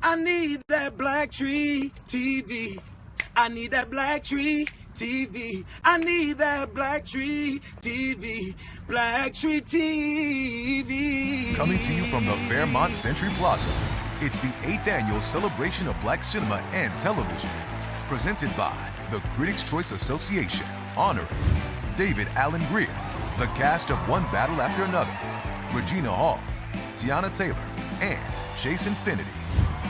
I need that Black Tree TV. I need that Black Tree TV. I need that Black Tree TV. Black Tree TV. Coming to you from the Fairmont Century Plaza, it's the 8th annual celebration of Black cinema and television. Presented by the Critics' Choice Association, honoring David Allen Greer, the cast of One Battle After Another, Regina Hall, Tiana Taylor, and Chase Infinity.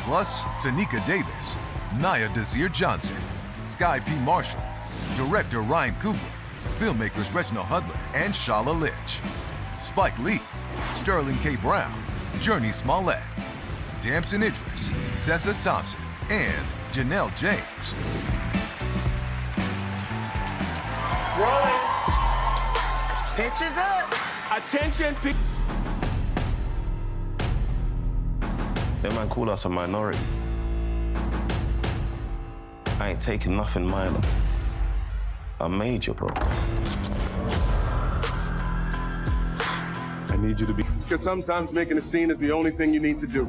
Plus, Tanika Davis, Nia Desir Johnson, Sky P. Marshall, director Ryan Coogler, filmmakers Regina Hall and Shala Lynch, Spike Lee, Sterling K. Brown, Jurnee Smollett, Damson Idris, Tessa Thompson, and Janelle James. Rolling. Pitches up. Attention, That man call us a minority. I ain't taking nothing minor. I major, bro. I need you to be... Because sometimes making a scene is the only thing you need to do.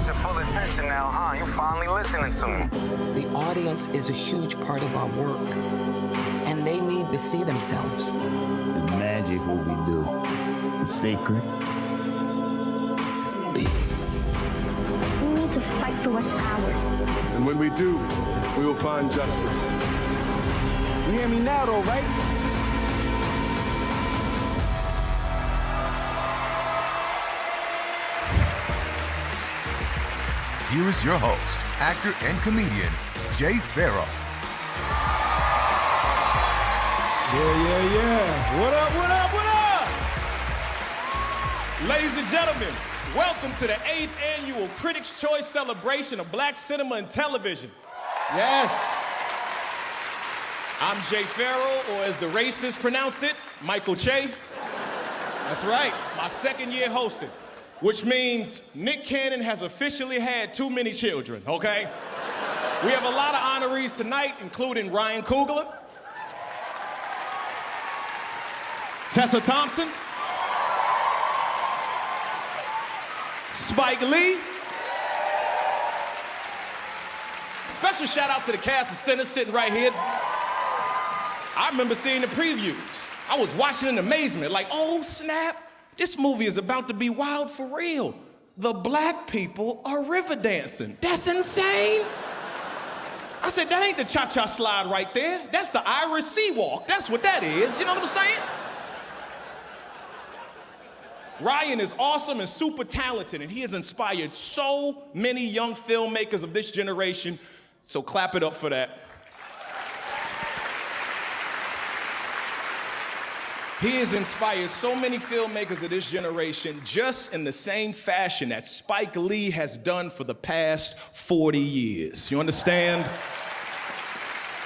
Your full attention now, huh? You finally listening to me. The audience is a huge part of our work, and they need to see themselves. It's magic what we do. It's sacred. We need to fight for what's ours. And when we do, we will find justice. You hear me now, though, right? Here is your host, actor and comedian, Jay Farrell. Yeah. What up? Ladies and gentlemen, welcome to the 8th annual Critics' Choice celebration of Black cinema and television. Yes. I'm Jay Farrell, or as the racists pronounce it, Michael Che. That's right, my second year hosting, which means Nick Cannon has officially had too many children, okay? We have a lot of honorees tonight, including Ryan Coogler, Tessa Thompson, Spike Lee. Special shout out to the cast of Sinners sitting right here. I remember seeing the previews. I was watching in amazement, like, oh snap, this movie is about to be wild for real. The black people are river dancing. That's insane. I said, that ain't the cha-cha slide right there. That's the Irish sea walk. That's what that is. You know what I'm saying? Ryan is awesome and super talented, and he has inspired so many young filmmakers of this generation, so clap it up for that. He has inspired so many filmmakers of this generation just in the same fashion that Spike Lee has done for the past 40 years. You understand?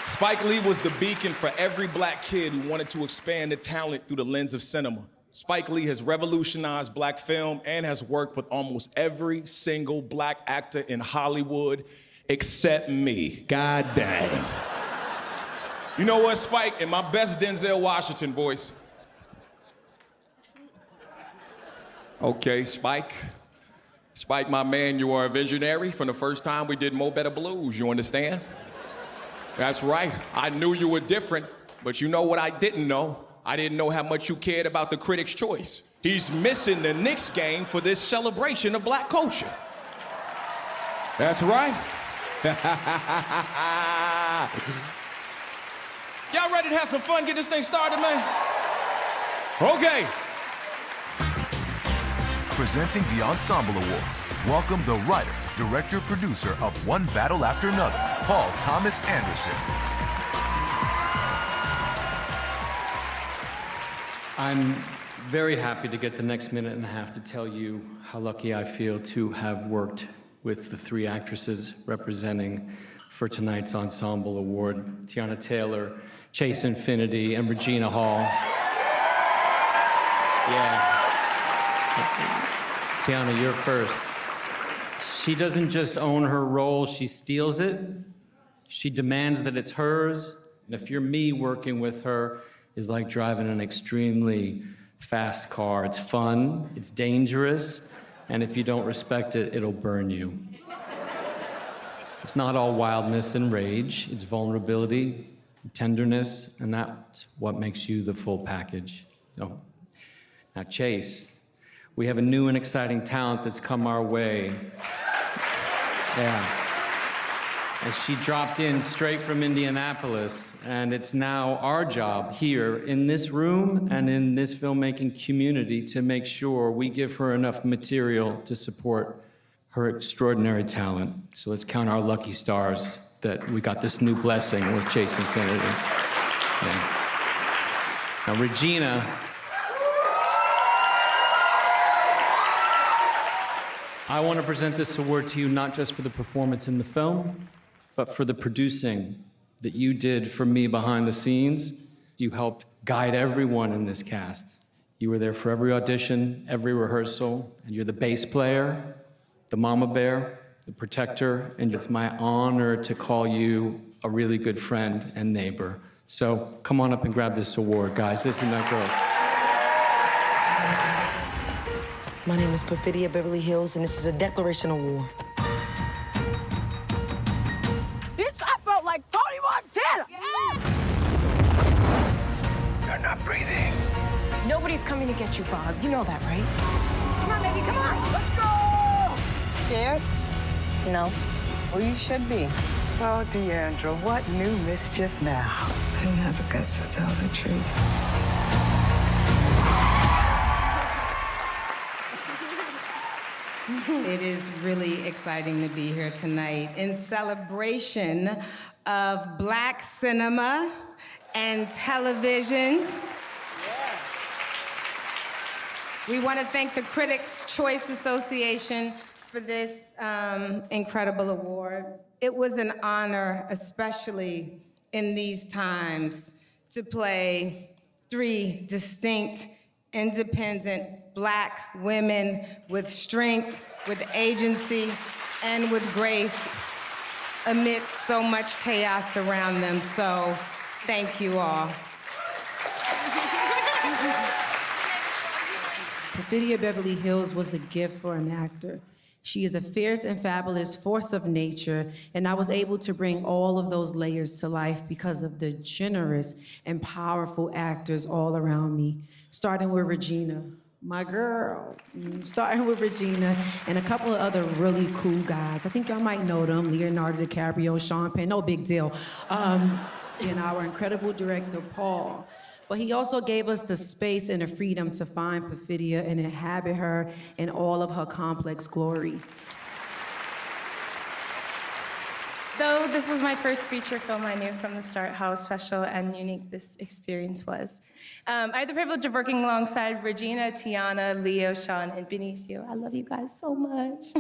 Spike Lee was the beacon for every black kid who wanted to expand the talent through the lens of cinema. Spike Lee has revolutionized black film and has worked with almost every single black actor in Hollywood except me. God dang. You know what, Spike? In my best Denzel Washington voice. Okay, Spike. Spike, my man, you are a visionary. From the first time we did Mo Better Blues, you understand? That's right. I knew you were different, but you know what I didn't know? I didn't know how much you cared about the Critics' Choice. He's missing the Knicks game for this celebration of black culture. That's right. Y'all ready to have some fun, get this thing started, man? Okay. Presenting the Ensemble Award, welcome the writer, director, producer of One Battle After Another, Paul Thomas Anderson. I'm very happy to get the next minute and a half to tell you how lucky I feel to have worked with the three actresses representing for tonight's Ensemble Award, Tiana Taylor, Chase Infinity, and Regina Hall. Yeah. Tiana, you're first. She doesn't just own her role, she steals it. She demands that it's hers. And if you're me, working with her is like driving an extremely fast car. It's fun, it's dangerous, and if you don't respect it, it'll burn you. It's not all wildness and rage, it's vulnerability, tenderness, and that's what makes you the full package. Oh. Now, Chase, we have a new and exciting talent that's come our way. Yeah. And she dropped in straight from Indianapolis, and it's now our job here in this room and in this filmmaking community to make sure we give her enough material to support her extraordinary talent. So let's count our lucky stars that we got this new blessing with Chase Infinity. Yeah. Now, Regina, I want to present this award to you not just for the performance in the film, but for the producing that you did for me behind the scenes. You helped guide everyone in this cast. You were there for every audition, every rehearsal, and you're the bass player, the mama bear, the protector, and it's my honor to call you a really good friend and neighbor. So come on up and grab this award, guys. This is not girl. My name is Perfidia Beverly Hills, and this is a declaration award. Bitch, I felt like Tony Montana! You're not breathing. Nobody's coming to get you, Bob. You know that, right? Come on, baby, come on! Let's go! Scared? No. Well, you should be. Oh, Deandra, what new mischief now? I didn't have the guts to tell the truth. It is really exciting to be here tonight in celebration of Black cinema and television. We want to thank the Critics' Choice Association for this incredible award. It was an honor, especially in these times, to play 3 distinct, independent Black women with strength, with agency, and with grace amidst so much chaos around them. So, thank you all. Perfidia Beverly Hills was a gift for an actor. She is a fierce and fabulous force of nature, and I was able to bring all of those layers to life because of the generous and powerful actors all around me, starting with Regina, my girl, starting with Regina, and a couple of other really cool guys. I think y'all might know them, Leonardo DiCaprio, Sean Penn, no big deal. And our incredible director, Paul. But he also gave us the space and the freedom to find Perfidia and inhabit her in all of her complex glory. Though this was my first feature film, I knew from the start how special and unique this experience was. I had the privilege of working alongside Regina, Tiana, Leo, Sean, and Benicio. I love you guys so much.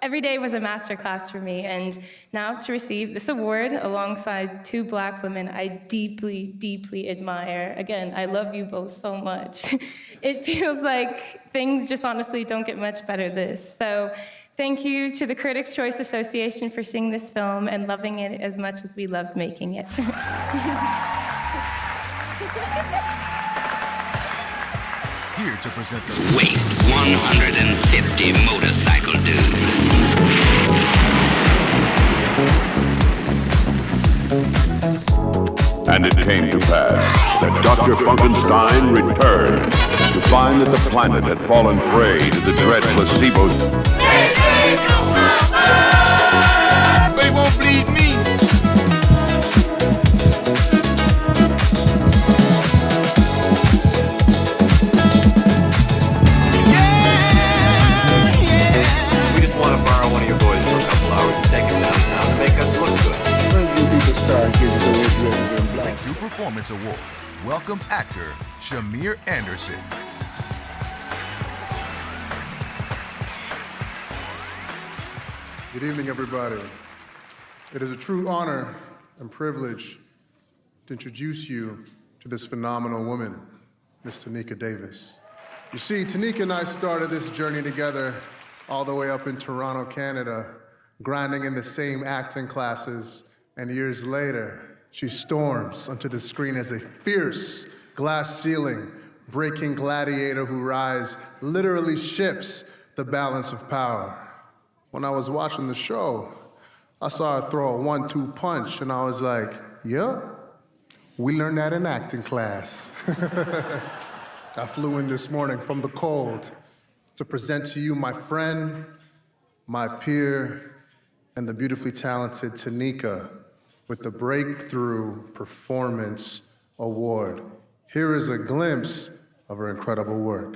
Every day was a masterclass for me, and now to receive this award alongside 2 Black women I deeply, deeply admire. Again, I love you both so much. It feels like things just honestly don't get much better than this. So thank you to the Critics' Choice Association for seeing this film and loving it as much as we loved making it. Here to present the waste 150 motorcycle dudes. And it came to pass that Dr. Funkenstein returned to find that the planet had fallen prey to the dread placebo. They won't bleed me. We just want to borrow one of your boys for a couple hours and take him downtown to make us look good. Breakthrough Performance Award. Welcome actor Shamir Anderson. Good evening, everybody. It is a true honor and privilege to introduce you to this phenomenal woman, Miss Tamika Davis. You see, Tanika and I started this journey together all the way up in Toronto, Canada, grinding in the same acting classes, and years later, she storms onto the screen as a fierce, glass-ceiling, breaking gladiator who literally shifts the balance of power. When I was watching the show, I saw her throw a 1-2 punch, and I was like, yep, we learned that in acting class. I flew in this morning from the cold to present to you my friend, my peer, and the beautifully talented Tanika with the Breakthrough Performance Award. Here is a glimpse of her incredible work.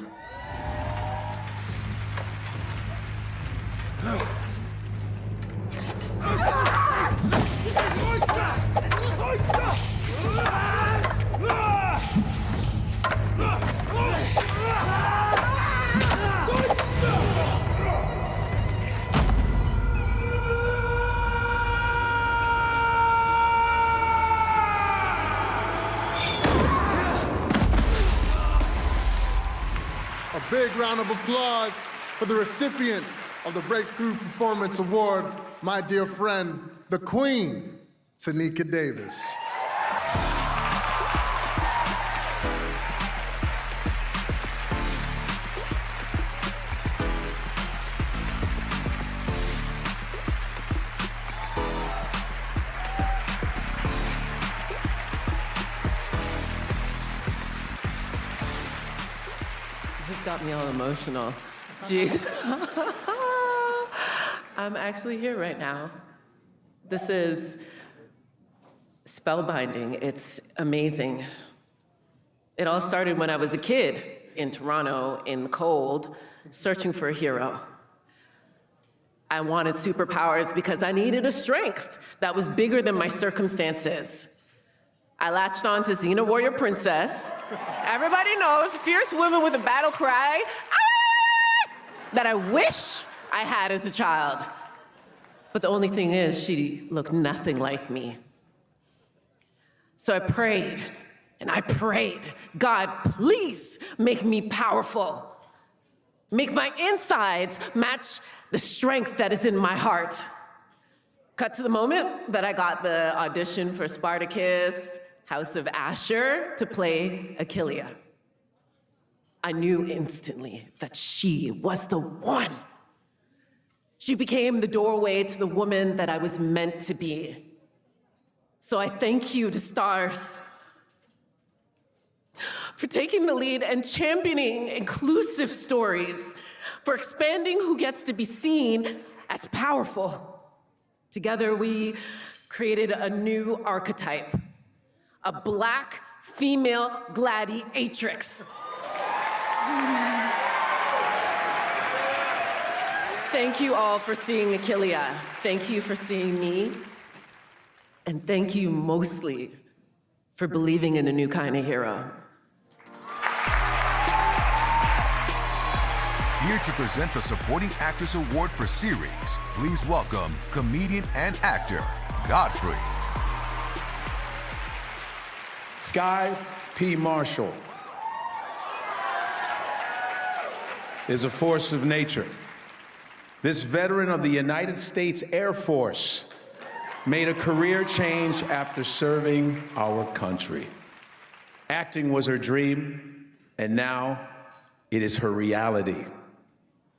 A big round of applause for the recipient of the Breakthrough Performance Award, my dear friend, the Queen, Tanika Davis. Got me all emotional. Jeez. I'm actually here right now. This is spellbinding. It's amazing. It all started when I was a kid in Toronto, in the cold, searching for a hero. I wanted superpowers because I needed a strength that was bigger than my circumstances. I latched on to Xena Warrior Princess. Everybody knows, fierce woman with a battle cry, ah! That I wish I had as a child. But the only thing is, she looked nothing like me. So I prayed, and I prayed, God, please make me powerful. Make my insides match the strength that is in my heart. Cut to the moment that I got the audition for Spartacus, House of Asher, to play Achillea. I knew instantly that she was the one. She became the doorway to the woman that I was meant to be. So I thank you to Stars for taking the lead and championing inclusive stories, for expanding who gets to be seen as powerful. Together, we created a new archetype, a Black female gladiatrix. Thank you all for seeing Achillea. Thank you for seeing me. And thank you mostly for believing in a new kind of hero. Here to present the Supporting Actress Award for Series, please welcome comedian and actor, Godfrey. Sky P. Marshall is a force of nature. This veteran of the United States Air Force made a career change after serving our country. Acting was her dream, and now it is her reality.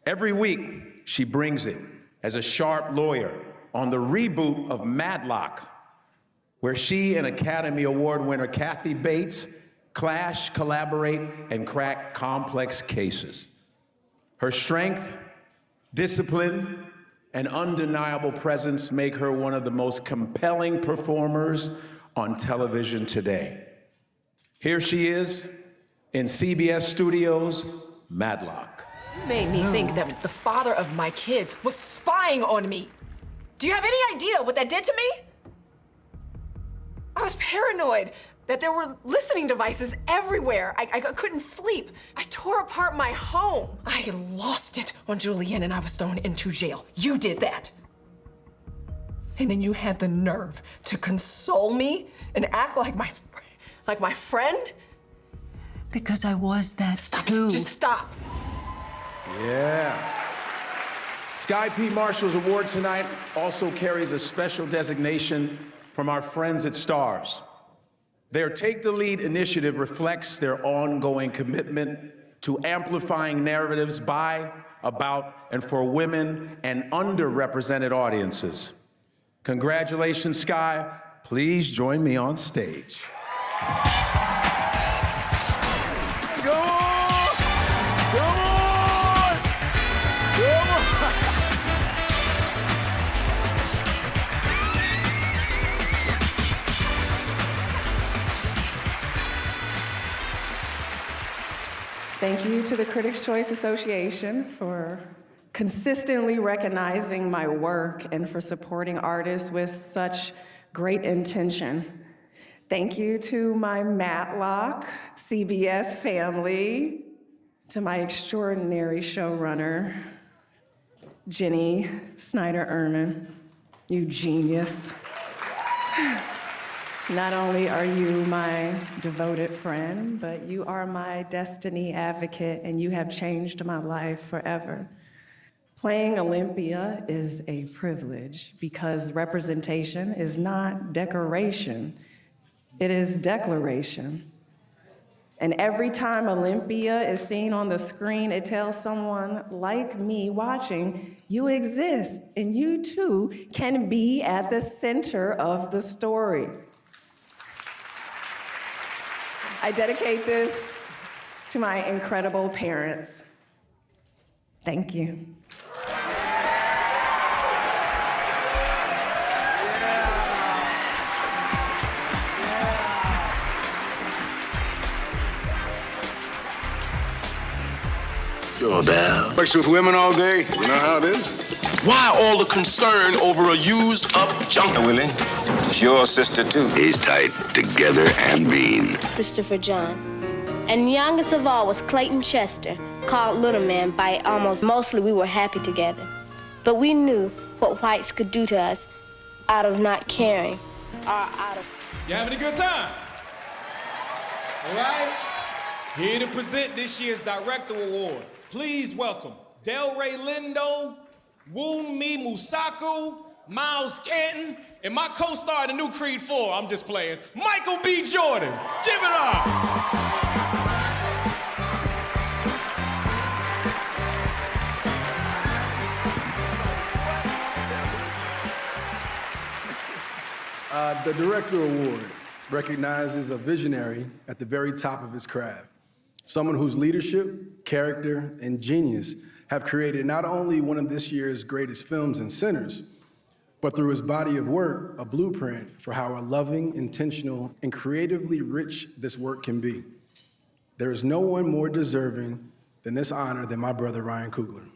Every week, she brings it as a sharp lawyer on the reboot of Matlock, where she and Academy Award winner Kathy Bates clash, collaborate, and crack complex cases. Her strength, discipline, and undeniable presence make her one of the most compelling performers on television today. Here she is in CBS Studios' Matlock. You made me think that the father of my kids was spying on me. Do you have any idea what that did to me? I was paranoid that there were listening devices everywhere. I couldn't sleep. I tore apart my home. I lost it on Julianne and I was thrown into jail. You did that. And then you had the nerve to console me and act like my friend? Because I was that too. Just stop. Yeah. Sky P. Marshall's award tonight also carries a special designation from our friends at STARS. Their Take the Lead initiative reflects their ongoing commitment to amplifying narratives by, about, and for women and underrepresented audiences. Congratulations, Sky. Please join me on stage. Go on! Go on! Go on! Thank you to the Critics' Choice Association for consistently recognizing my work and for supporting artists with such great intention. Thank you to my Matlock CBS family, to my extraordinary showrunner, Jenny Snyder-Erman, you genius. Not only are you my devoted friend, but you are my destiny advocate, and you have changed my life forever. Playing Olympia is a privilege because representation is not decoration, it is declaration. And every time Olympia is seen on the screen, it tells someone like me watching, you exist, and you too can be at the center of the story. I dedicate this to my incredible parents. Thank you. Sure, Dad. Works with women all day. You know how it is. Why all the concern over a used-up junk? Willie, it's your sister, too. He's tight, together, and mean. Christopher John. And youngest of all was Clayton Chester, called Little Man by mostly we were happy together. But we knew what whites could do to us out of not caring, or out of... You having a good time? All right? Here to present this year's Director Award. Please welcome Delray Lindo, Wunmi Musaku, Miles Canton, and my co-star in the new Creed 4, I'm just playing, Michael B. Jordan. Give it up. The Director Award recognizes a visionary at the very top of his craft. Someone whose leadership, character, and genius have created not only one of this year's greatest films and centers, but through his body of work, a blueprint for how a loving, intentional, and creatively rich this work can be. There is no one more deserving than this honor than my brother, Ryan Coogler.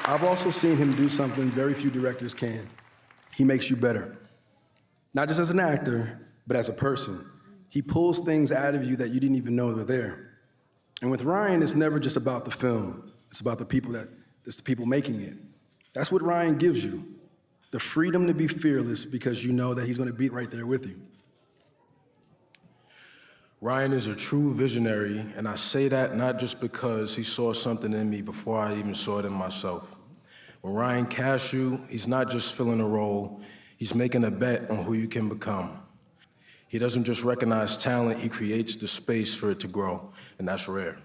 I've also seen him do something very few directors can. He makes you better. Not just as an actor, but as a person. He pulls things out of you that you didn't even know were there. And with Ryan, it's never just about the film. It's about the people making it. That's what Ryan gives you. The freedom to be fearless because you know that he's gonna be right there with you. Ryan is a true visionary, and I say that not just because he saw something in me before I even saw it in myself. When Ryan casts you, he's not just filling a role, he's making a bet on who you can become. He doesn't just recognize talent, he creates the space for it to grow, and that's rare.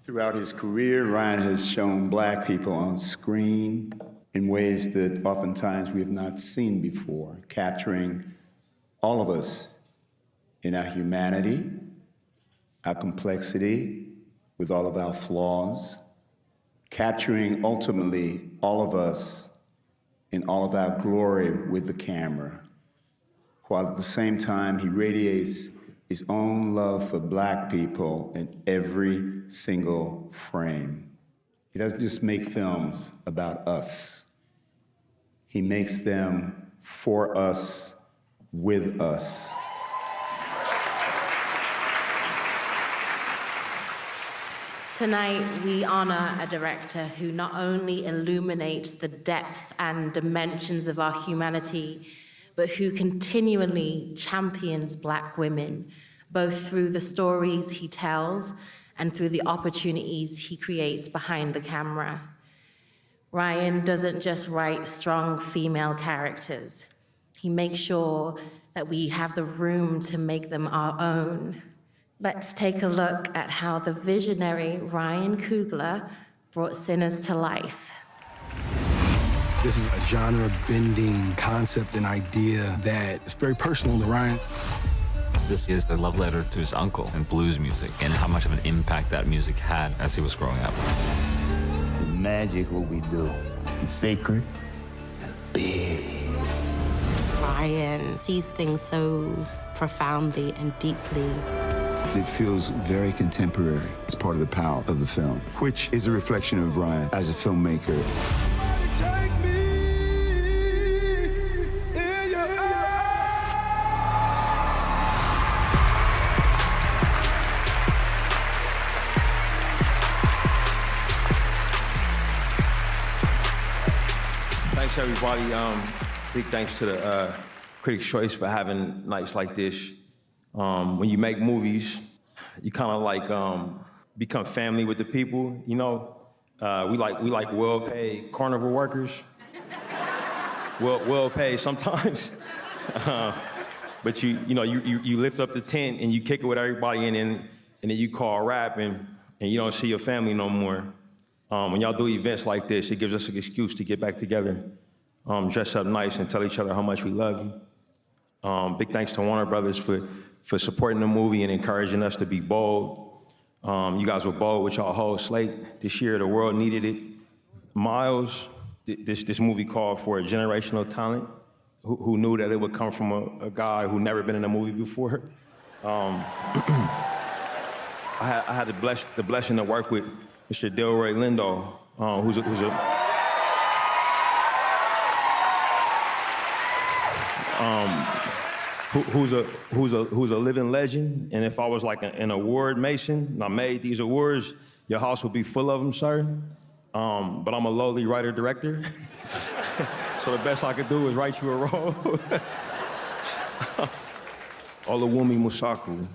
Throughout his career, Ryan has shown Black people on screen in ways that oftentimes we have not seen before, capturing all of us in our humanity, our complexity, with all of our flaws, capturing ultimately all of us in all of our glory with the camera, while at the same time he radiates his own love for Black people in every single frame. He doesn't just make films about us. He makes them for us, with us. Tonight, we honor a director who not only illuminates the depth and dimensions of our humanity, but who continually champions Black women, both through the stories he tells and through the opportunities he creates behind the camera. Ryan doesn't just write strong female characters. He makes sure that we have the room to make them our own. Let's take a look at how the visionary Ryan Coogler brought Sinners to life. This is a genre-bending concept and idea that is very personal to Ryan. This is a love letter to his uncle and blues music and how much of an impact that music had as he was growing up. It's magic what we do. It's sacred and big. Ryan sees things so profoundly and deeply. It feels very contemporary. It's part of the power of the film, which is a reflection of Ryan as a filmmaker. Thanks, everybody. Big thanks to the Critics' Choice for having nights like this. When you make movies, you kind of like become family with the people. You know, we like well-paid carnival workers. Well-paid sometimes, but you lift up the tent and you kick it with everybody, and then you call a rap and you don't see your family no more. When y'all do events like this, it gives us an excuse to get back together, dress up nice, and tell each other how much we love you. Big thanks to Warner Brothers for supporting the movie and encouraging us to be bold. You guys were bold with y'all whole slate this year. The world needed it. Miles, this movie called for a generational talent who knew that it would come from a guy who never been in a movie before. I had the blessing to work with Mr. Delroy Lindo, who's a living legend. And if I was like an award mason and I made these awards, your house would be full of them, sir. But I'm a lowly writer-director. So the best I could do is write you a role. Olawumi Musaku.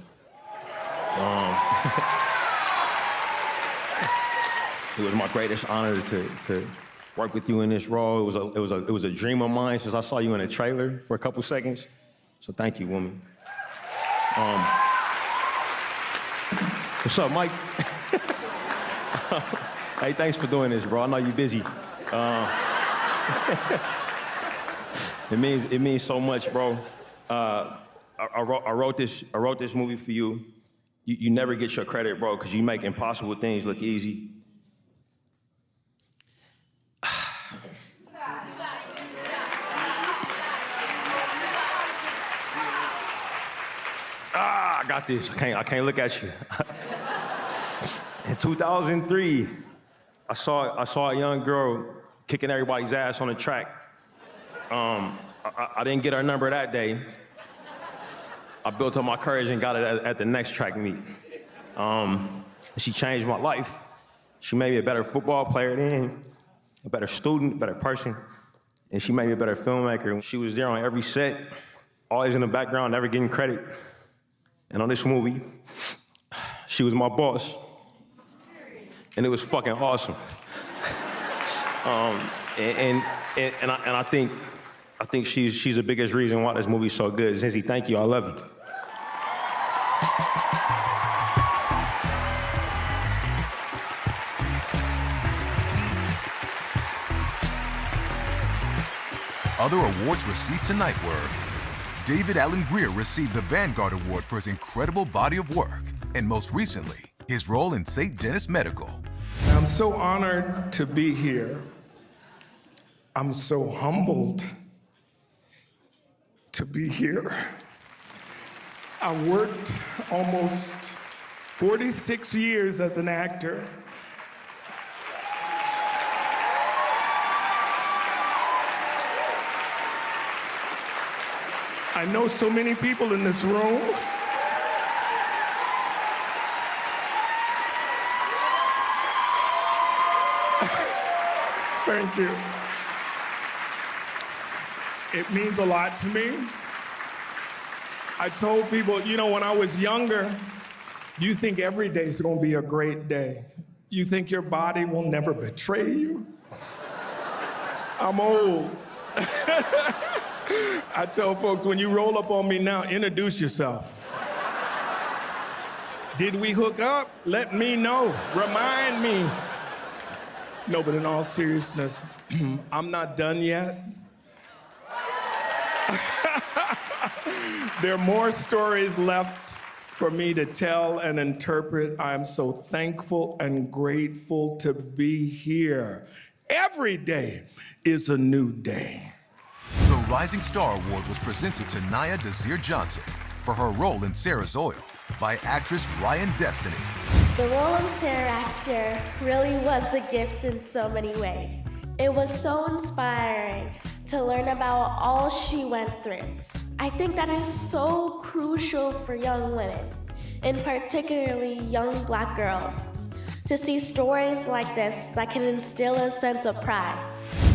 It was my greatest honor to work with you in this role. It was a dream of mine since I saw you in a trailer for a couple seconds. So thank you, woman. What's up, Mike? Hey, thanks for doing this, bro. I know you're busy. It means so much, bro. I wrote this movie for you. You never get your credit, bro, because you make impossible things look easy. I got this. I can't look at you. In 2003, I saw a young girl kicking everybody's ass on the track. I didn't get her number that day. I built up my courage and got it at the next track meet. She changed my life. She made me a better football player then, a better student, a better person, and she made me a better filmmaker. She was there on every set, always in the background, never getting credit. And on this movie, she was my boss. And it was fucking awesome. And I think she's the biggest reason why this movie's so good. Zinzi, thank you, I love you. Other awards received tonight were David Alan Grier received the Vanguard Award for his incredible body of work, and most recently, his role in St. Denis Medical. I'm so honored to be here. I'm so humbled to be here. I worked almost 46 years as an actor. I know so many people in this room. Thank you. It means a lot to me. I told people, you know, when I was younger, you think every day is going to be a great day. You think your body will never betray you. I'm old. I tell folks, when you roll up on me now, introduce yourself. Did we hook up? Let me know. Remind me. No, but in all seriousness, I'm not done yet. There are more stories left for me to tell and interpret. I am so thankful and grateful to be here. Every day is a new day. The Rising Star Award was presented to Nia Desir Johnson for her role in Sarah's Oil by actress Ryan Destiny. The role of Sarah Actor really was a gift in so many ways. It was so inspiring to learn about all she went through. I think that is so crucial for young women, and particularly young Black girls, to see stories like this that can instill a sense of pride.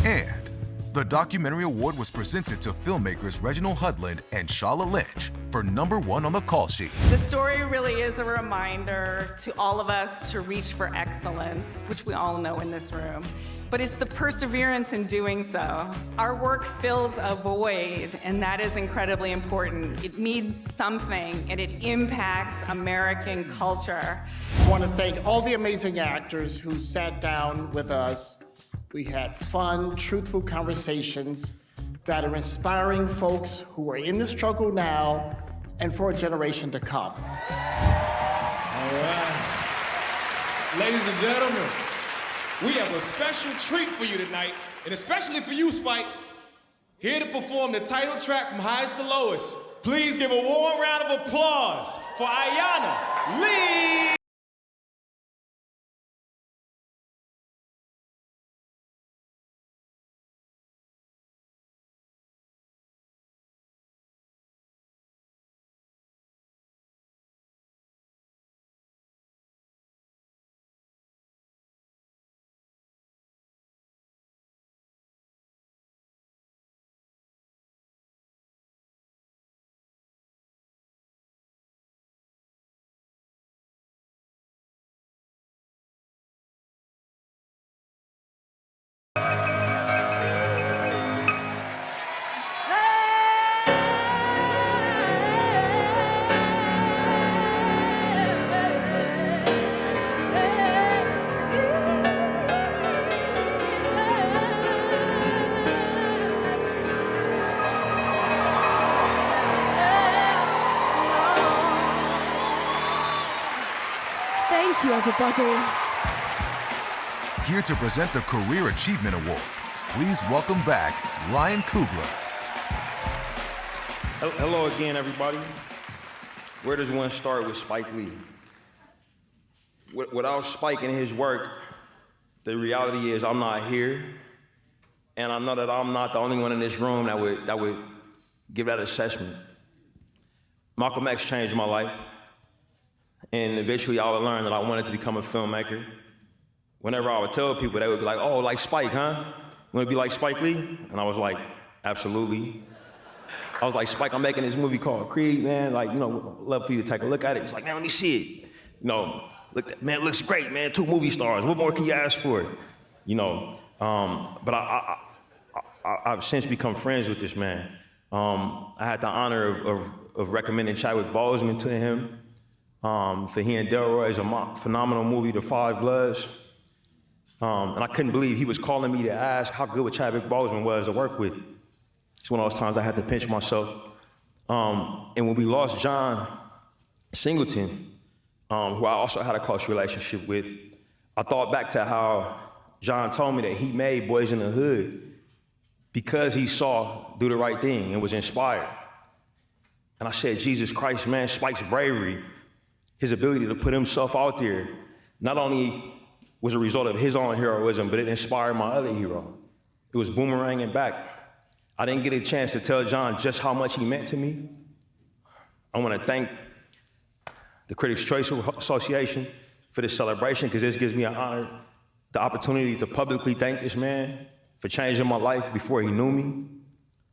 And the documentary award was presented to filmmakers Reginald Hudlin and Shala Lynch for #1 on the call sheet. The story really is a reminder to all of us to reach for excellence, which we all know in this room. But it's the perseverance in doing so. Our work fills a void, and that is incredibly important. It means something, and it impacts American culture. I want to thank all the amazing actors who sat down with us. We had fun, truthful conversations that are inspiring folks who are in the struggle now and for a generation to come. All right. Ladies and gentlemen, we have a special treat for you tonight, and especially for you, Spike. Here to perform the title track from Highest to Lowest. Please give a warm round of applause for Ayanna Lee. Thank you, everybody. Here to present the Career Achievement Award, please welcome back Ryan Coogler. Hello again, everybody. Where does one start with Spike Lee? Without Spike and his work, the reality is I'm not here, and I know that I'm not the only one in this room that would give that assessment. Malcolm X changed my life, and eventually I would learn that I wanted to become a filmmaker. Whenever I would tell people, they would be like, "Oh, like Spike, huh? You want to be like Spike Lee?" And I was like, "Absolutely." I was like, "Spike, I'm making this movie called Creed, man. Like, you know, love for you to take a look at it." He's like, "Man, let me see it." You know, look, man, it looks great, man. 2 movie stars. What more can you ask for? You know, but I've since become friends with this man. I had the honor of recommending Chadwick Boseman to him for he and Delroy's phenomenal movie, The Five Bloods. And I couldn't believe he was calling me to ask how good Chadwick Boseman was to work with. It's one of those times I had to pinch myself. And when we lost John Singleton, who I also had a close relationship with, I thought back to how John told me that he made Boys in the Hood because he saw Do the Right Thing and was inspired. And I said, Jesus Christ, man, Spike's bravery, his ability to put himself out there, not only was a result of his own heroism, but it inspired my other hero. It was boomeranging back. I didn't get a chance to tell John just how much he meant to me. I want to thank the Critics' Choice Association for this celebration, because this gives me the the opportunity to publicly thank this man for changing my life before he knew me,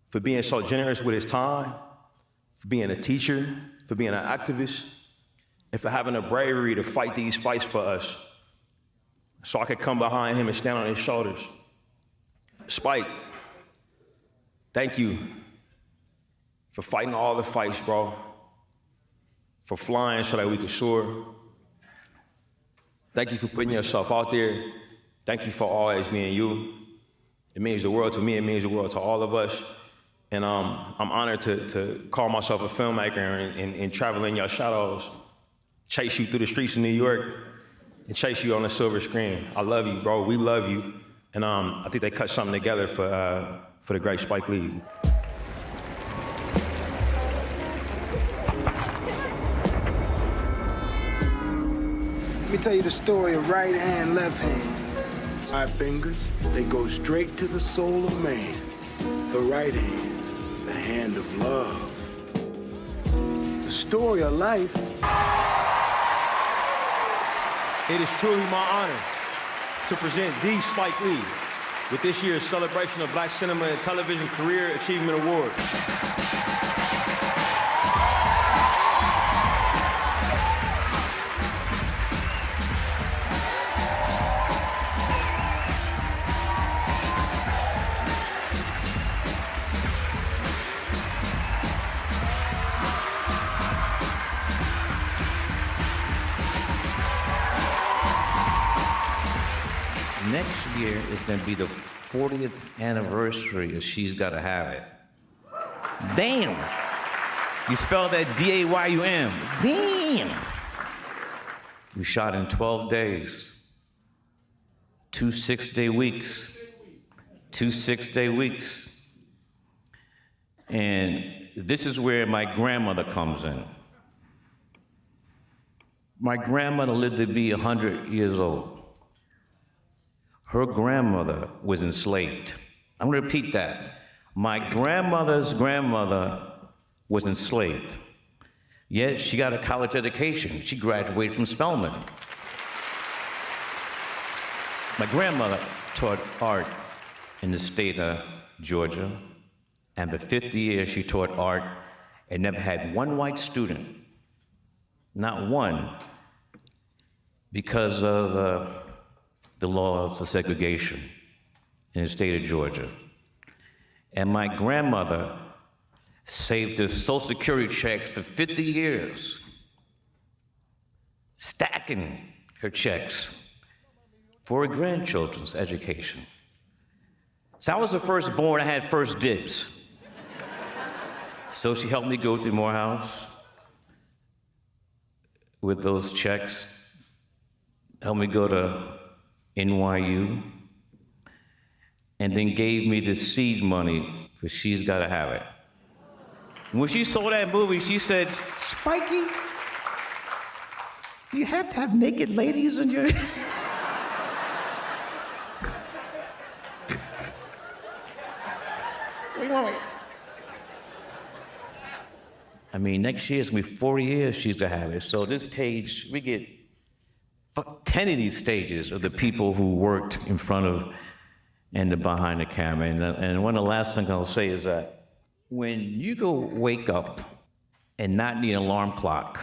for being so generous with his time, for being a teacher, for being an activist, and for having the bravery to fight these fights for us so I could come behind him and stand on his shoulders. Spike, thank you for fighting all the fights, bro, for flying so that we could soar. Thank you for putting yourself out there. Thank you for always being you. It means the world to me, it means the world to all of us. And I'm honored to call myself a filmmaker and travel in your shadows, chase you through the streets of New York, and chase you on the silver screen. I love you, bro. We love you. And I think they cut something together for the great Spike Lee. Let me tell you the story of right hand, left hand. 5 fingers, they go straight to the soul of man. The right hand, the hand of love. The story of life. It is truly my honor to present the Spike Lee with this year's celebration of Black Cinema and Television Career Achievement Award. Next year is going to be the 40th anniversary of She's Gotta Have It. Damn! You spell that D-A-Y-U-M. Damn! We shot in 12 days. 2 6-day weeks. 2 6-day weeks. And this is where my grandmother comes in. My grandmother lived to be 100 years old. Her grandmother was enslaved. I'm gonna repeat that. My grandmother's grandmother was enslaved. Yet she got a college education. She graduated from Spelman. My grandmother taught art in the state of Georgia, and for 50 years she taught art and never had one white student, not one, because of the laws of segregation in the state of Georgia. And my grandmother saved her Social Security checks for 50 years, stacking her checks for her grandchildren's education. So I was the firstborn, I had first dibs. So she helped me go through Morehouse with those checks, helped me go to NYU, and then gave me the seed money for She's Gotta Have It. When she saw that movie, she said, "Spikey, do you have to have naked ladies in your..." I mean, next year it's gonna be 40 years She's Gotta Have It. So this stage, we get 10 of these stages of the people who worked in front of and behind the camera. And one of the last things I'll say is that when you go wake up and not need an alarm clock,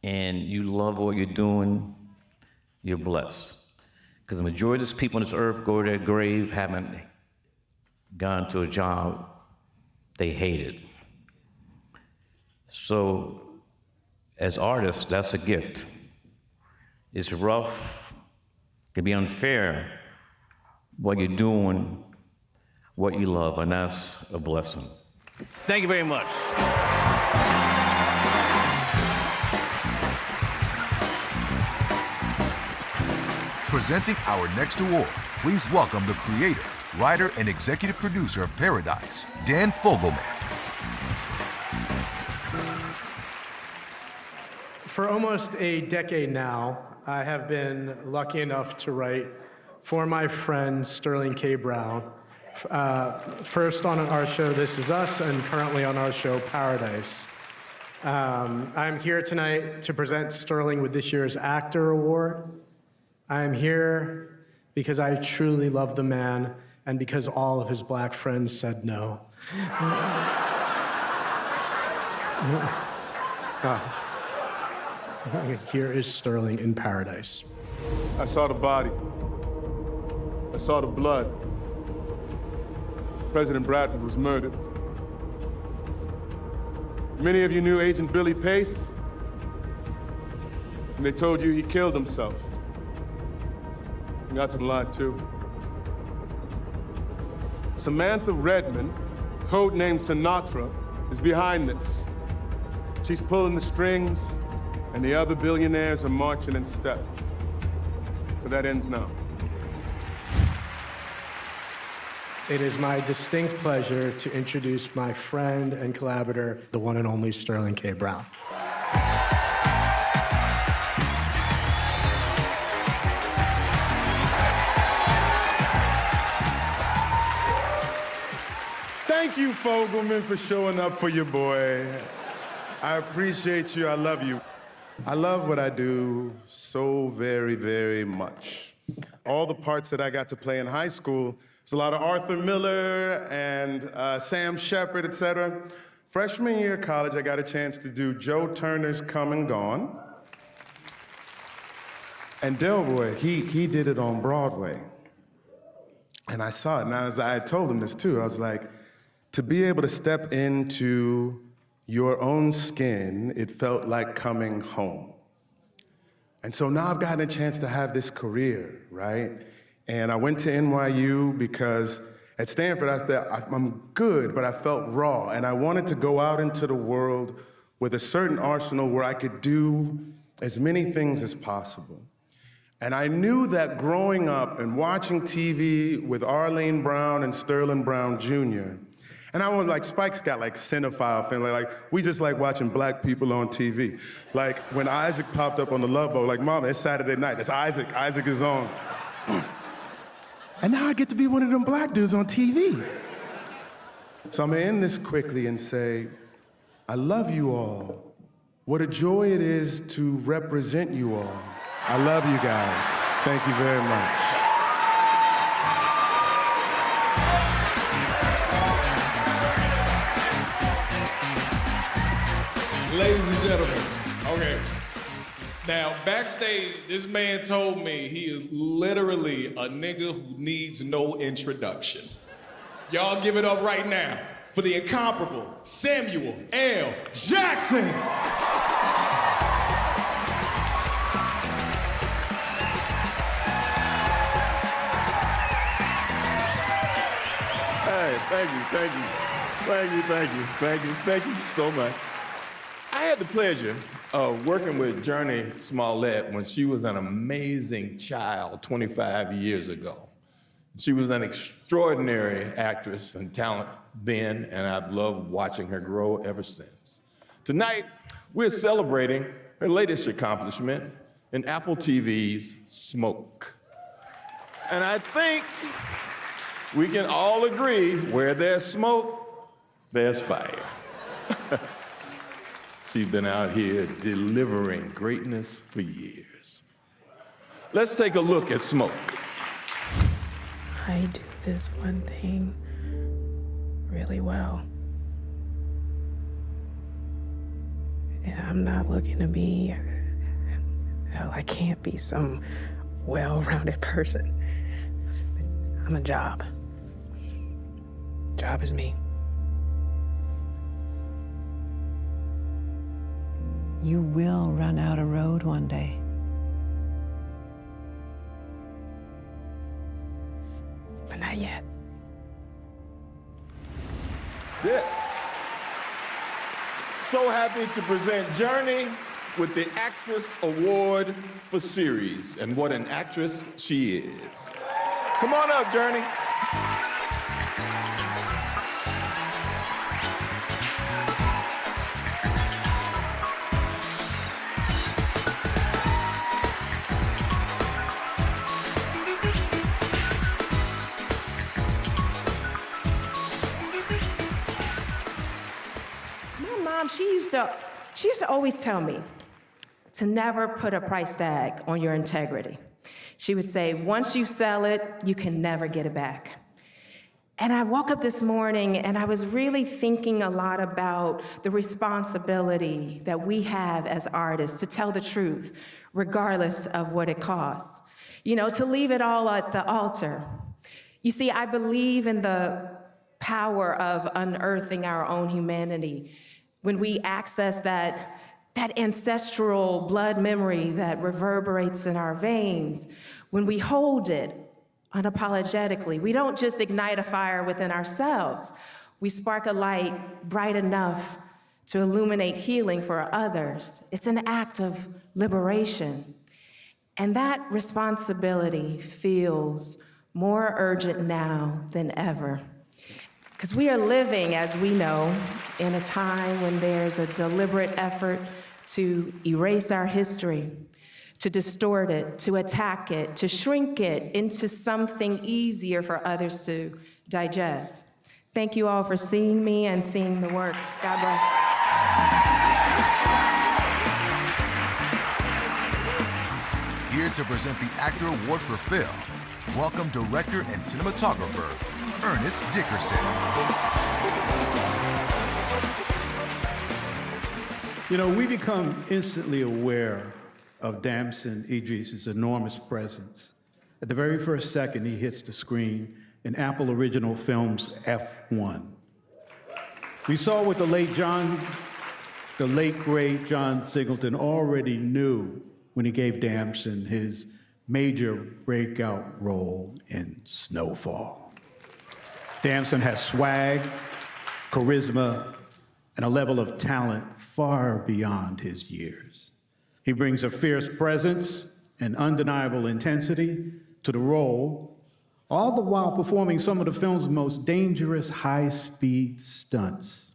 and you love what you're doing, you're blessed. Because the majority of these people on this earth go to their grave, haven't gone to a job they hated. So as artists, that's a gift. It's rough, it can be unfair, what you're doing, what you love, and that's a blessing. Thank you very much. Presenting our next award, please welcome the creator, writer, and executive producer of Paradise, Dan Fogelman. For almost a decade now, I have been lucky enough to write for my friend Sterling K. Brown, first on our show This Is Us, and currently on our show Paradise. I'm here tonight to present Sterling with this year's Actor Award. I am here because I truly love the man and because all of his black friends said no. Here is Sterling in paradise. I saw the body. I saw the blood. President Bradford was murdered. Many of you knew Agent Billy Pace, and they told you he killed himself. You got some lie, too. Samantha Redmond, codenamed Sinatra, is behind this. She's pulling the strings, and the other billionaires are marching in step. But that ends now. It is my distinct pleasure to introduce my friend and collaborator, the one and only Sterling K. Brown. Thank you, Fogelman, for showing up for your boy. I appreciate you. I love you. I love what I do so very, very much. All the parts that I got to play in high school, there's a lot of Arthur Miller and Sam Shepard, etc. Freshman year of college, I got a chance to do Joe Turner's Come and Gone. And Delroy, he did it on Broadway. And I saw it, and I told him this too. I was like, to be able to step into your own skin, it felt like coming home. And so now I've gotten a chance to have this career, right? And I went to NYU because at Stanford, I thought I'm good, but I felt raw. And I wanted to go out into the world with a certain arsenal where I could do as many things as possible. And I knew that growing up and watching TV with Arlene Brown and Sterling Brown Jr., and I was like, Spike's got like cinephile family, like we just like watching black people on TV. Like when Isaac popped up on the Love Boat, like, Mama, it's Saturday night, it's Isaac, Isaac is on. And now I get to be one of them black dudes on TV. So I'm gonna end this quickly and say, I love you all. What a joy it is to represent you all. I love you guys. Thank you very much. Ladies and gentlemen, okay. Now, backstage, this man told me he is literally a nigga who needs no introduction. Y'all give it up right now for the incomparable Samuel L. Jackson. Hey, thank you so much. I had the pleasure of working with Jurnee Smollett when she was an amazing child 25 years ago. She was an extraordinary actress and talent then, and I've loved watching her grow ever since. Tonight, we're celebrating her latest accomplishment in Apple TV's Smoke. And I think we can all agree where there's smoke, there's fire. She's been out here delivering greatness for years. Let's take a look at Smoke. I do this one thing really well. And I'm not looking to be, hell, I can't be some well-rounded person. I'm a job. Job is me. You will run out of road one day. But not yet. Yes. So happy to present Jurnee with the Actress Award for Series. And what an actress she is. Come on up, Jurnee. She used to always tell me to never put a price tag on your integrity. She would say, once you sell it, you can never get it back. And I woke up this morning and I was really thinking a lot about the responsibility that we have as artists to tell the truth, regardless of what it costs. You know, to leave it all at the altar. You see, I believe in the power of unearthing our own humanity when we access that ancestral blood memory that reverberates in our veins, when we hold it unapologetically. We don't just ignite a fire within ourselves. We spark a light bright enough to illuminate healing for others. It's an act of liberation. And that responsibility feels more urgent now than ever. Because we are living, as we know, in a time when there's a deliberate effort to erase our history, to distort it, to attack it, to shrink it into something easier for others to digest. Thank you all for seeing me and seeing the work. God bless. Here to present the Actor Award for Film, welcome director and cinematographer, Ernest Dickerson. You know, we become instantly aware of Damson Idris's enormous presence at the very first second he hits the screen in Apple Original Films' F1. We saw what the late great John Singleton already knew when he gave Damson his major breakout role in Snowfall. Damson has swag, charisma, and a level of talent far beyond his years. He brings a fierce presence and undeniable intensity to the role, all the while performing some of the film's most dangerous high-speed stunts.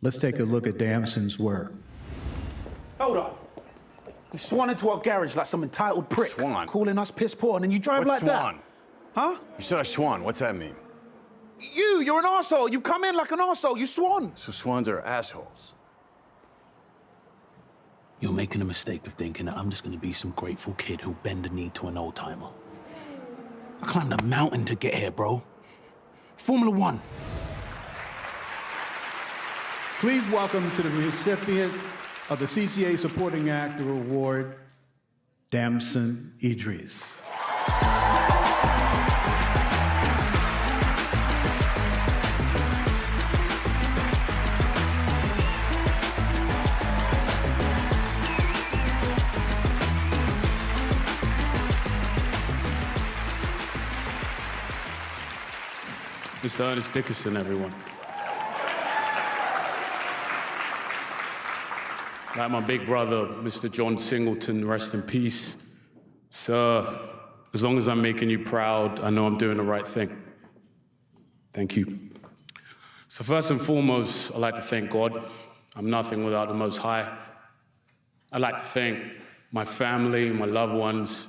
Let's take a look at Damson's work. Hold on. You swan into our garage like some entitled prick. Swan? Calling us piss poor, and then you drive What's like swan? That. Huh? You said I swan. What's that mean? You're an arsehole. You come in like an arsehole. You swan. So swans are assholes. You're making a mistake of thinking that I'm just gonna be some grateful kid who'll bend the knee to an old timer. I climbed a mountain to get here, bro. Formula One. Please welcome to the recipient of the CCA Supporting Actor Award, Damson Idris. Mr. Ernest Dickerson, everyone. Like my big brother, Mr. John Singleton, rest in peace. Sir, as long as I'm making you proud, I know I'm doing the right thing. Thank you. So first and foremost, I'd like to thank God. I'm nothing without the Most High. I'd like to thank my family, my loved ones,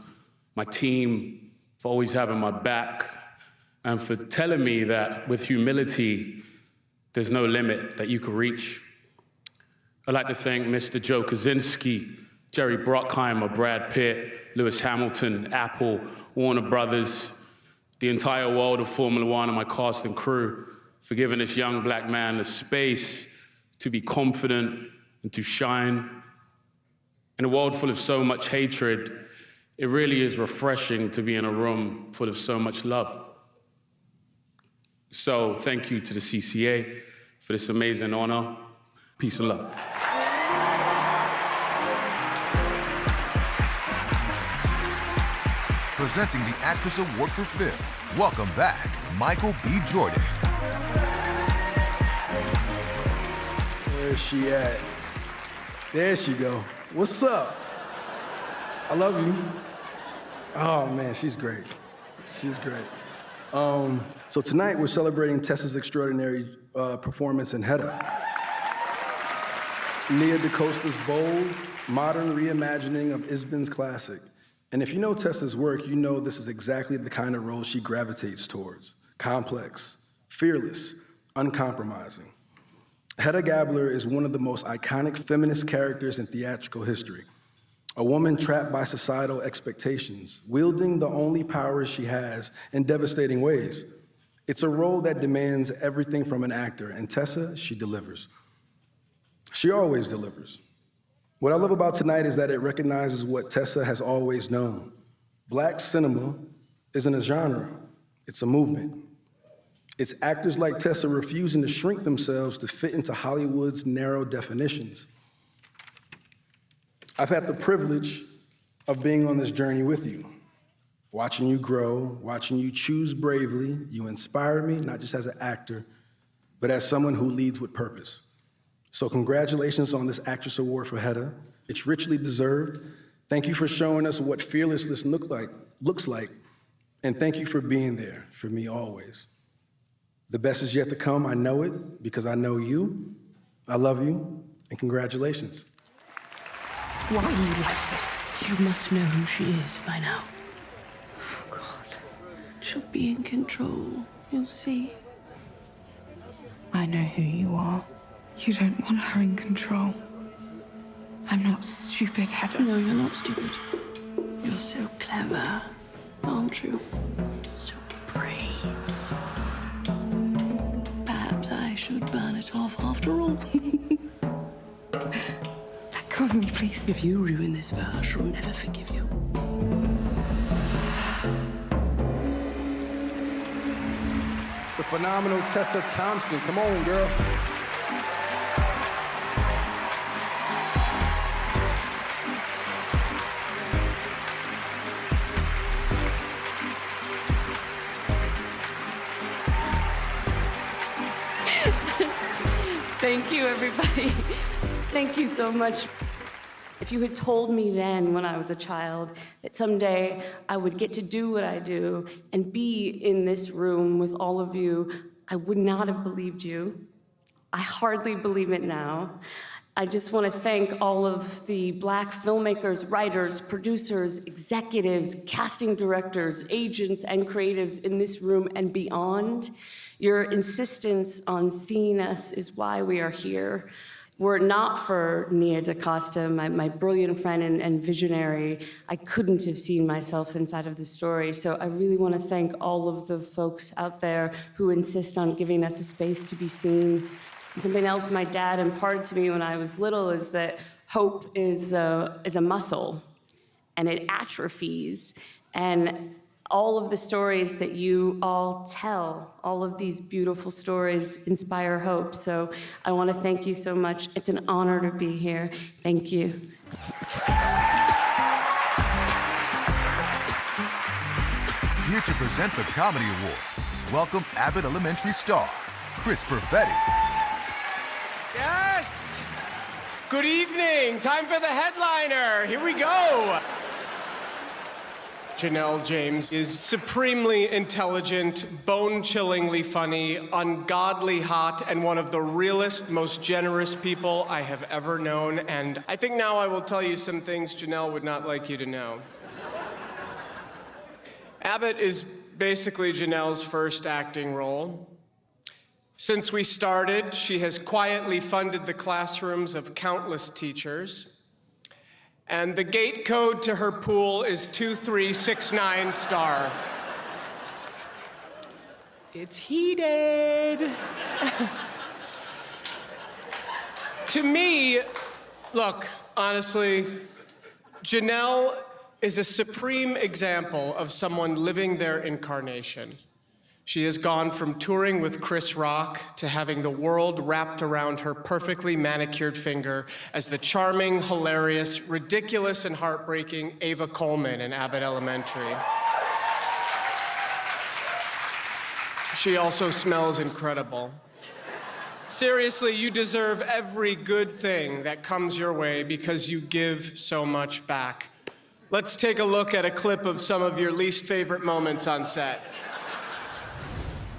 my team for always having my back, and for telling me that with humility, there's no limit that you can reach. I'd like to thank Mr. Joe Kosinski, Jerry Bruckheimer, Brad Pitt, Lewis Hamilton, Apple, Warner Brothers, the entire world of Formula One and my cast and crew for giving this young black man the space to be confident and to shine. In a world full of so much hatred, it really is refreshing to be in a room full of so much love. So thank you to the CCA for this amazing honor. Peace and love. Presenting the Actress Award for Film, welcome back, Michael B. Jordan. Where's she at? There she go. What's up? I love you. Oh man, she's great. She's great. So tonight we're celebrating Tessa's extraordinary performance in Hedda. Nia DaCosta's bold, modern reimagining of Isbin's classic. And if you know Tessa's work, you know this is exactly the kind of role she gravitates towards. Complex, fearless, uncompromising. Hedda Gabler is one of the most iconic feminist characters in theatrical history. a woman trapped by societal expectations, wielding the only power she has in devastating ways. It's a role that demands everything from an actor, and Tessa, she delivers. She always delivers. What I love about tonight is that it recognizes what Tessa has always known. Black cinema isn't a genre, it's a movement. It's actors like Tessa refusing to shrink themselves to fit into Hollywood's narrow definitions. I've had the privilege of being on this journey with you, watching you grow, watching you choose bravely. You inspire me, not just as an actor, but as someone who leads with purpose. So congratulations on this Actress Award for Hedda. It's richly deserved. Thank you for showing us what fearlessness looks like, and thank you for being there for me always. The best is yet to come. I know it because I know you. I love you, and congratulations. Why are you like this? You must know who she is by now. Oh, God. She'll be in control. You'll see. I know who you are. You don't want her in control. I'm not stupid, Hedda. No, you're not stupid. You're so clever, aren't you? So brave. Perhaps I should burn it off after all. Let go of me, please. If you ruin this for her, she'll never forgive you. The phenomenal Tessa Thompson. Come on, girl. Thank you, everybody. Thank you so much. If you had told me then, when I was a child, that someday I would get to do what I do and be in this room with all of you, I would not have believed you. I hardly believe it now. I just want to thank all of the Black filmmakers, writers, producers, executives, casting directors, agents, and creatives in this room and beyond. Your insistence on seeing us is why we are here. Were it not for Nia DaCosta, my brilliant friend and visionary, I couldn't have seen myself inside of the story. So I really want to thank all of the folks out there who insist on giving us a space to be seen. And something else my dad imparted to me when I was little is that hope is a muscle, and it atrophies. And all of the stories that you all tell, all of these beautiful stories inspire hope. So I want to thank you so much. It's an honor to be here. Thank you. Here to present the Comedy Award, welcome Abbott Elementary star, Chris Perfetti. Yes! Good evening. Time for the headliner. Here we go. Janelle James is supremely intelligent, bone-chillingly funny, ungodly hot, and one of the realest, most generous people I have ever known. And I think now I will tell you some things Janelle would not like you to know. Abbott is basically Janelle's first acting role. Since we started, she has quietly funded the classrooms of countless teachers. And the gate code to her pool is 2369 star. It's heated. To me, look, honestly, Janelle is a supreme example of someone living their incarnation. She has gone from touring with Chris Rock to having the world wrapped around her perfectly manicured finger as the charming, hilarious, ridiculous, and heartbreaking Ava Coleman in Abbott Elementary. She also smells incredible. Seriously, you deserve every good thing that comes your way because you give so much back. Let's take a look at a clip of some of your least favorite moments on set.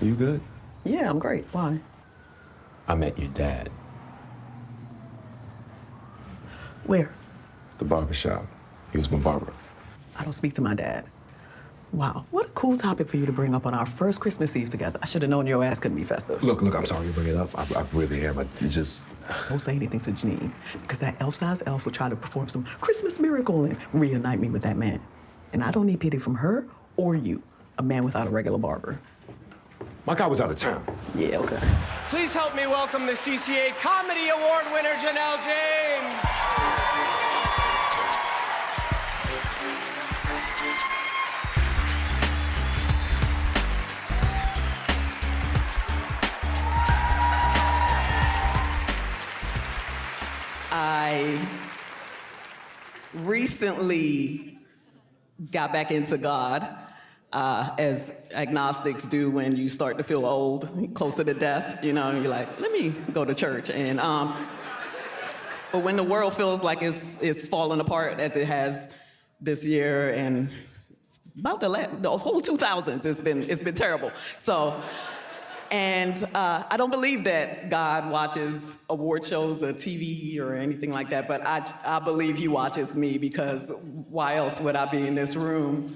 You good? Yeah, I'm great. Why? I met your dad. Where? The barber shop. He was my barber. I don't speak to my dad. Wow, what a cool topic for you to bring up on our first Christmas Eve together. I should have known your ass couldn't be festive. Look, I'm sorry you bring it up. I really am. Don't say anything to Jurnee, because that elf-sized elf will try to perform some Christmas miracle and reunite me with that man. And I don't need pity from her or you, a man without a regular barber. My guy was out of town. Yeah, okay. Please help me welcome the CCA Comedy Award winner, Janelle James. I recently got back into God, as agnostics do when you start to feel old, closer to death. You know, you're like, let me go to church. And but when the world feels like it's falling apart as it has this year and about the whole 2000s, it's been terrible. So. And I don't believe that God watches award shows or TV or anything like that, but I believe he watches me, because why else would I be in this room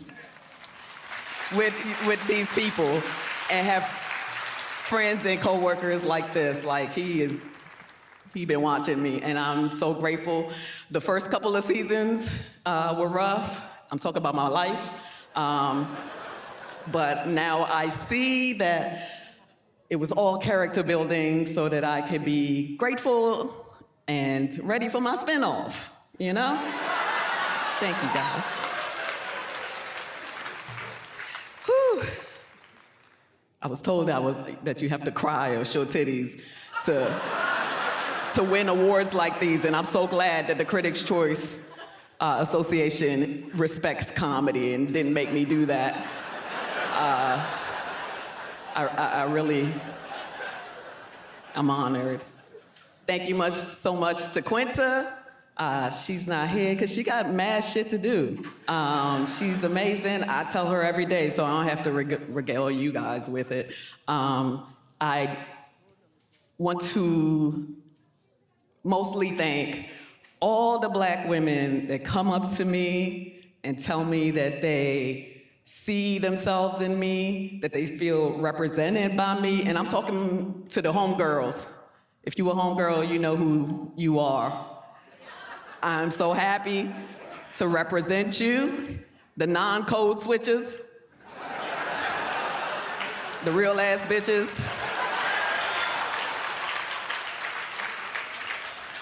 with these people and have friends and coworkers like this? Like, he been watching me, and I'm so grateful. The first couple of seasons were rough. I'm talking about my life. But now I see that it was all character building so that I could be grateful and ready for my spinoff, you know? Thank you, guys. Whew. I was told that you have to cry or show titties to win awards like these, and I'm so glad that the Critics' Choice Association respects comedy and didn't make me do that. I'm honored. Thank you so much to Quinta. She's not here because she got mad shit to do. She's amazing. I tell her every day, so I don't have to regale you guys with it. I want to mostly thank all the Black women that come up to me and tell me that they see themselves in me, that they feel represented by me. And I'm talking to the homegirls. If you a homegirl, you know who you are. I'm so happy to represent you, the non-code switchers, the real ass bitches.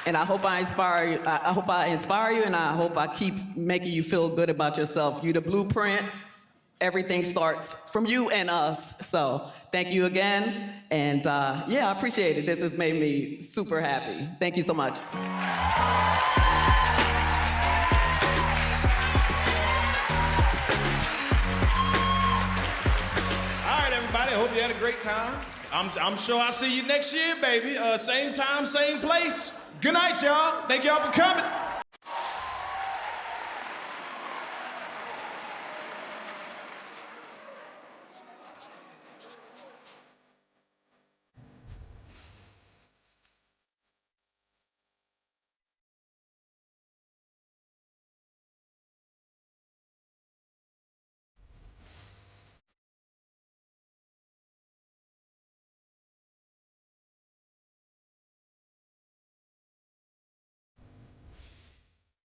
And I hope I inspire you. I hope I inspire you, and I hope I keep making you feel good about yourself. You the blueprint. Everything starts from you and us. So thank you again. And yeah, I appreciate it. This has made me super happy. Thank you so much. All right, everybody. I hope you had a great time. I'm sure I'll see you next year, baby. Same time, same place. Good night, y'all. Thank y'all for coming.